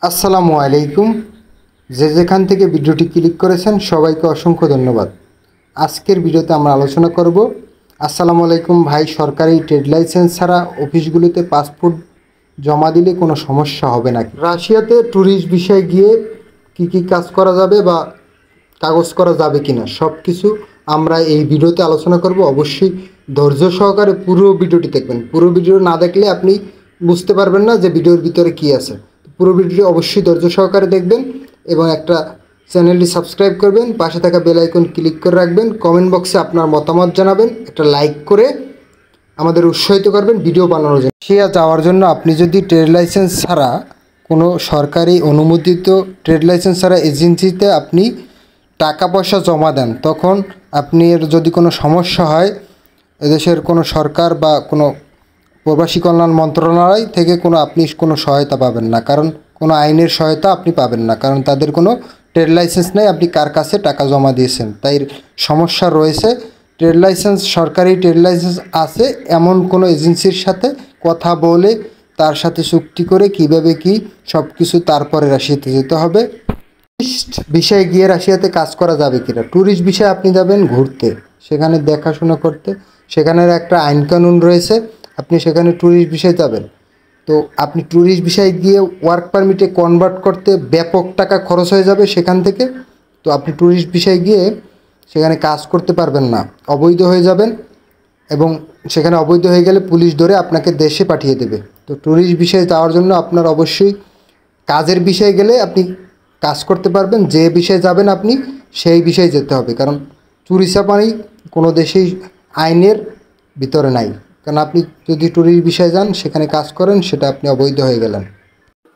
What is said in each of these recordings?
আসসালামু আলাইকুম। যে যেখান থেকে ভিডিওটি ক্লিক করেছেন সবাইকে অসংখ্য ধন্যবাদ। আজকের ভিডিওতে আমরা আলোচনা করব আসসালামু আলাইকুম ভাই, সরকারি ট্রেড লাইসেন্স ছাড়া অফিসগুলোতে পাসপোর্ট জমা দিলে কোনো সমস্যা হবে নাকি? রাশিয়াতে ট্যুরিস্ট ভিসায় গিয়ে কি কাজ করা যাবে বা কাগজ করা যাবে কিনা সব কিছু আমরা এই ভিডিওতে আলোচনা করব। অবশ্যই ধৈর্য সহকারে পুরো ভিডিওটি দেখবেন। পুরো ভিডিও না দেখলে আপনি বুঝতে পারবেন না যে ভিডিওর ভিতরে কি আছে। পুরো ভিডিওটি অবশ্যই ধৈর্য সহকারে দেখবেন এবং একটা চ্যানেলটি সাবস্ক্রাইব করবেন, পাশে থাকা বেল আইকন ক্লিক করে রাখবেন, কমেন্ট বক্সে আপনার মতামত জানাবেন, একটা লাইক করে আমাদের উৎসাহিত করবেন ভিডিও বানানোর জন্য। রাশিয়া যাওয়ার জন্য আপনি যদি ট্রেড লাইসেন্স ছাড়া কোনো সরকারি অনুমোদিত ট্রেড লাইসেন্স ছাড়া এজেন্সিতে আপনি টাকা পয়সা জমা দেন, তখন আপনার যদি কোনো সমস্যা হয় এদেশের কোনো সরকার বা কোনো প্রবাসী কল্যাণ মন্ত্রণালয় থেকে আপনি কোনো সহায়তা পাবেন না, কারণ কোনো আইনের সহায়তা আপনি পাবেন না, কারণ তাদের কোনো ট্রেড লাইসেন্স নেই আপনি কার কাছে টাকা জমা দিয়েছেন। তাই সমস্যা রয়েছে। ট্রেড লাইসেন্স, সরকারি ট্রেড লাইসেন্স আছে এমন কোনো এজেন্সির সাথে কথা বলে তার সাথে চুক্তি করে কিভাবে কি সব কিছু, তারপরে রাশিয়াতে যেতে হবে। টুরিস্ট ভিসায় গিয়ে রাশিয়াতে কাজ করা যাবে কিনা? ট্যুরিস্ট ভিসায় আপনি যাবেন ঘুরতে, সেখানে দেখাশোনা করতে, সেখানের একটা আইন কানুন রয়েছে। আপনি সেখানে ট্যুরিস্ট ভিসায় যাবেন, তো আপনি ট্যুরিস্ট ভিসায় গিয়ে ওয়ার্ক পারমিটে কনভার্ট করতে ব্যাপক টাকা খরচ হয়ে যাবে সেখান থেকে। তো আপনি ট্যুরিস্ট ভিসায় গিয়ে সেখানে কাজ করতে পারবেন না, অবৈধ হয়ে যাবেন এবং সেখানে অবৈধ হয়ে গেলে পুলিশ ধরে আপনাকে দেশে পাঠিয়ে দেবে। তো ট্যুরিস্ট ভিসায় যাওয়ার জন্য আপনার অবশ্যই কাজের বিষয়ে গেলে আপনি কাজ করতে পারবেন, যে বিষয়ে যাবেন আপনি সেই বিষয়ে যেতে হবে, কারণ চুরি চামারি কোনো দেশেই আইনের ভিতরে নাই। কারণ আপনি যদি ট্যুরিস্ট বিষয়ে যান সেখানে কাজ করেন, সেটা আপনি অবৈধ হয়ে গেলেন।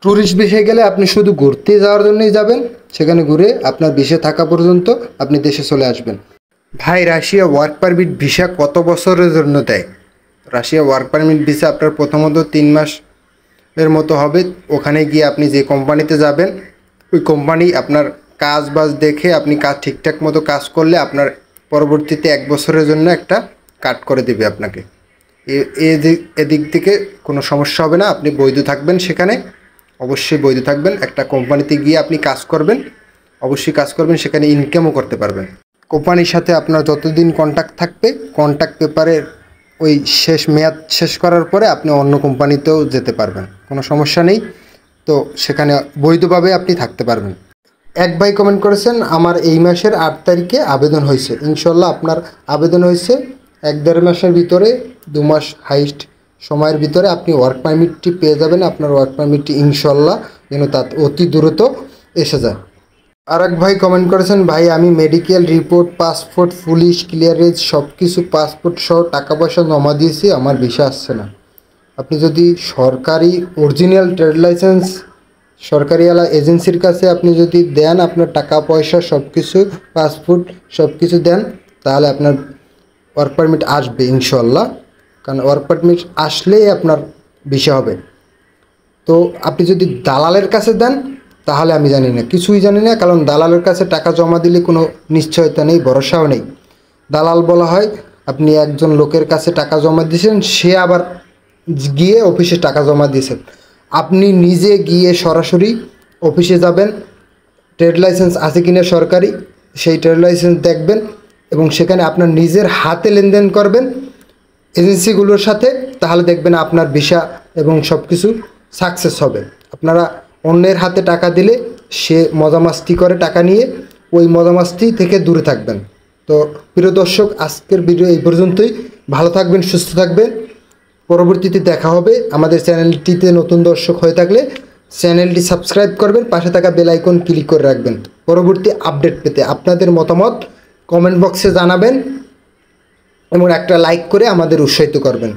ট্যুরিস্ট বিষয়ে গেলে আপনি শুধু ঘুরতে যাওয়ার জন্যই যাবেন, সেখানে ঘুরে আপনার ভিসা থাকা পর্যন্ত আপনি দেশে চলে আসবেন। ভাই, রাশিয়া ওয়ার্ক পারমিট ভিসা কত বছরের জন্য দেয়? রাশিয়া ওয়ার্ক পারমিট ভিসা আপনার প্রথমত 3 মাসের মতো হবে। ওখানে গিয়ে আপনি যে কোম্পানিতে যাবেন ওই কোম্পানি আপনার কাজ বাজ দেখে আপনি কাজ ঠিকঠাক মতো কাজ করলে আপনার পরবর্তীতে 1 বছরের জন্য একটা কাট করে দেবে আপনাকে। এদিক থেকে কোনো সমস্যা হবে না, আপনি বৈধ থাকবেন সেখানে, অবশ্যই বৈধ থাকবেন। একটা কোম্পানিতে গিয়ে আপনি কাজ করবেন, অবশ্যই কাজ করবেন, সেখানে ইনকামও করতে পারবেন। কোম্পানির সাথে আপনার যতদিন কন্ট্যাক্ট থাকবে, কন্ট্যাক্ট পেপারের ওই মেয়াদ শেষ করার পরে আপনি অন্য কোম্পানিতেও যেতে পারবেন, কোনো সমস্যা নেই। তো সেখানে বৈধভাবে আপনি থাকতে পারবেন। এক ভাই কমেন্ট করেছেন, আমার এই মাসের 8 তারিখে আবেদন হয়েছে। ইনশাল্লাহ আপনার আবেদন হয়েছে 1-1.5 মাসের ভিতরে, 2 মাস হাইস্ট সময়ের ভিতরে আপনি ওয়ার্ক পারমিটটি পেয়ে যাবেন। আপনার ওয়ার্ক পারমিটটি ইনশাল্লাহ যেন অতি দ্রুত এসে যায়। আর এক ভাই কমেন্ট করেছেন, ভাই আমি medical report, passport, police clearance সব কিছু, পাসপোর্ট সহ টাকা পয়সা জমা দিয়েছি, আমার ভিসা আসছে না। আপনি যদি সরকারি অরিজিনাল ট্রেড লাইসেন্স সরকারিওয়ালা এজেন্সির কাছে আপনি যদি দেন, আপনার টাকা পয়সা সব কিছু, পাসপোর্ট সব কিছু দেন, তাহলে আপনার ওয়ার্ক পারমিট আসবে ইনশাল্লাহ। কারণ ওয়ার্ক পারমিট আসলেই আপনার ভিসা হবে। তো আপনি যদি দালালের কাছে দেন তাহলে আমি জানি না, কিছুই জানি না, কারণ দালালের কাছে টাকা জমা দিলে কোনো নিশ্চয়তা নেই, ভরসাও নেই। দালাল বলা হয় আপনি একজন লোকের কাছে টাকা জমা দিয়েছেন, সে আবার গিয়ে অফিসে টাকা জমা দিয়েছেন। আপনি নিজে গিয়ে সরাসরি অফিসে যাবেন, ট্রেড লাইসেন্স আছে কিনা সরকারি সেই ট্রেড লাইসেন্স দেখবেন এবং সেখানে আপনার নিজের হাতে লেনদেন করবেন এজেন্সিগুলোর সাথে, তাহলে দেখবেন আপনার ভিসা এবং সব কিছু সাকসেস হবে। আপনারা অন্যের হাতে টাকা দিলে সে মজামাস্তি করে টাকা নিয়ে, ওই মজামাস্তি থেকে দূরে থাকবেন। তো প্রিয় দর্শক, আজকের ভিডিও এই পর্যন্তই। ভালো থাকবেন, সুস্থ থাকবেন, পরবর্তীতে দেখা হবে। আমাদের চ্যানেলটিতে নতুন দর্শক হয়ে থাকলে চ্যানেলটি সাবস্ক্রাইব করবেন, পাশে থাকা বেল আইকন ক্লিক করে রাখবেন পরবর্তী আপডেট পেতে। আপনাদের মতামত কমেন্ট বক্সে জানাবেন এবং একটা লাইক করে আমাদের উৎসাহিত করবেন।